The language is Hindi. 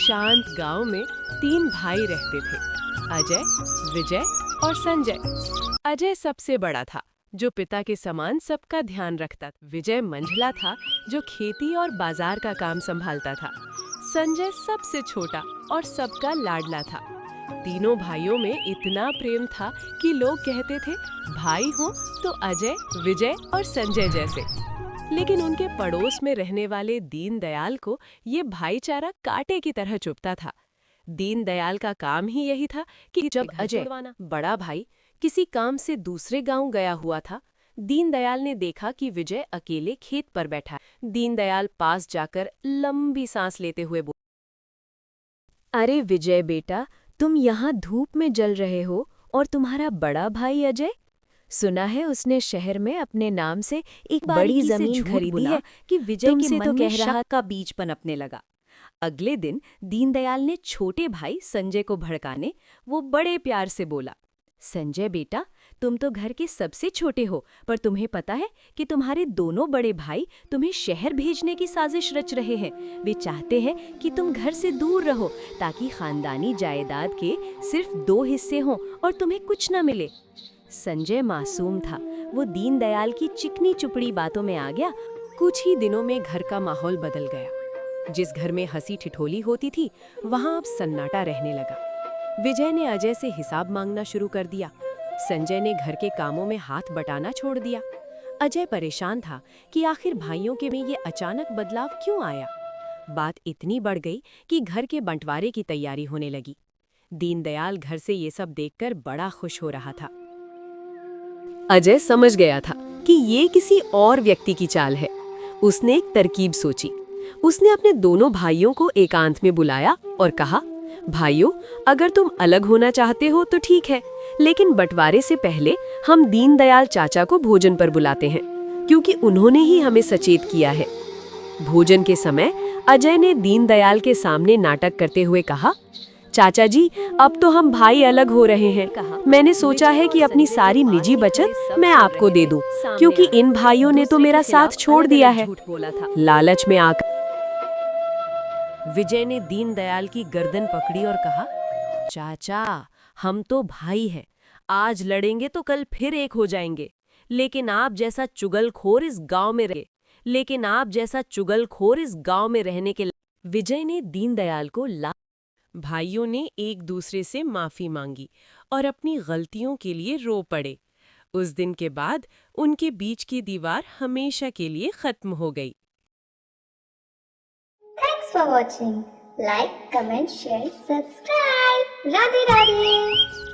शांत गांव में 3 भाई रहते थे, अजय, विजय और संजय। अजय सबसे बड़ा था, जो पिता के समान सबका ध्यान रखता। विजय मंझला था, जो खेती और बाजार का काम संभालता था। संजय सबसे छोटा और सबका लाडला था। तीनों भाइयों में इतना प्रेम था कि लोग कहते थे, भाई हो तो अजय, विजय और संजय जैसे। लेकिन उनके पड़ोस में रहने वाले दीनदयाल को ये भाईचारा कांटे की तरह चुभता था। दीनदयाल का काम ही यही था कि जब अजय, बड़ा भाई, किसी काम से दूसरे गांव गया हुआ था, दीनदयाल ने देखा कि विजय अकेले खेत पर बैठा है। दीनदयाल पास जाकर लंबी सांस लेते हुए बोले, अरे विजय बेटा, तुम यहाँ धूप में जल रहे हो और तुम्हारा बड़ा भाई अजय, सुना है उसने शहर में अपने नाम से एक बड़ी जमीन खरीदी है कि विजय के मन में शक का बीज पनपने लगा। अगले दिन दीनदयाल ने छोटे भाई संजय को भड़काने वो बड़े प्यार से बोला, संजय बेटा, तुम तो घर के सबसे छोटे हो, पर तुम्हें पता है कि तुम्हारे दोनों बड़े भाई तुम्हें शहर भेजने की साजिश रच रहे हैं। वे चाहते हैं कि तुम घर से दूर रहो ताकि खानदानी जायदाद के सिर्फ 2 हिस्से हों और तुम्हें कुछ न मिले। संजय मासूम था, वो दीनदयाल की चिकनी चुपड़ी बातों में आ गया। कुछ ही दिनों में घर का माहौल बदल गया। जिस घर में हंसी ठिठोली होती थी, वहां अब सन्नाटा रहने लगा। विजय ने अजय से हिसाब मांगना शुरू कर दिया। संजय ने घर के कामों में हाथ बटाना छोड़ दिया। अजय परेशान था कि आखिर भाइयों के में ये अचानक बदलाव क्यों आया। बात इतनी बढ़ गई कि घर के बंटवारे की तैयारी होने लगी। दीनदयाल घर से ये सब देखकर बड़ा खुश हो रहा था। अजय समझ गया था कि ये किसी और व्यक्ति की चाल है। उसने एक तरकीब सोची। उसने अपने दोनों भाइयों को एकांत में बुलाया और कहा, भाइयों, अगर तुम अलग होना चाहते हो तो ठीक है, लेकिन बंटवारे से पहले हम दीनदयाल चाचा को भोजन पर बुलाते हैं, क्योंकि उन्होंने ही हमें सचेत किया है। भोजन के समय अजय ने दीनदयाल के सामने नाटक करते हुए कहा, चाचा जी, अब तो हम भाई अलग हो रहे हैं। मैंने सोचा है कि अपनी सारी निजी बचत मैं आपको दे दूं, क्योंकि इन भाइयों ने तो मेरा साथ छोड़ दिया है। लालच में आकर विजय ने दीनदयाल की गर्दन पकड़ी और कहा, चाचा, हम तो भाई हैं। आज लड़ेंगे तो कल फिर एक हो जाएंगे। लेकिन आप जैसा चुगलखोर इस गांव में रहने के विजय ने दीनदयाल को भाइयों ने एक दूसरे से माफी मांगी और अपनी गलतियों के लिए रो पड़े। उस दिन के बाद उनके बीच की दीवार हमेशा के लिए खत्म हो गई। Thanks for watching. Like, comment, share, subscribe. Radhe Radhe.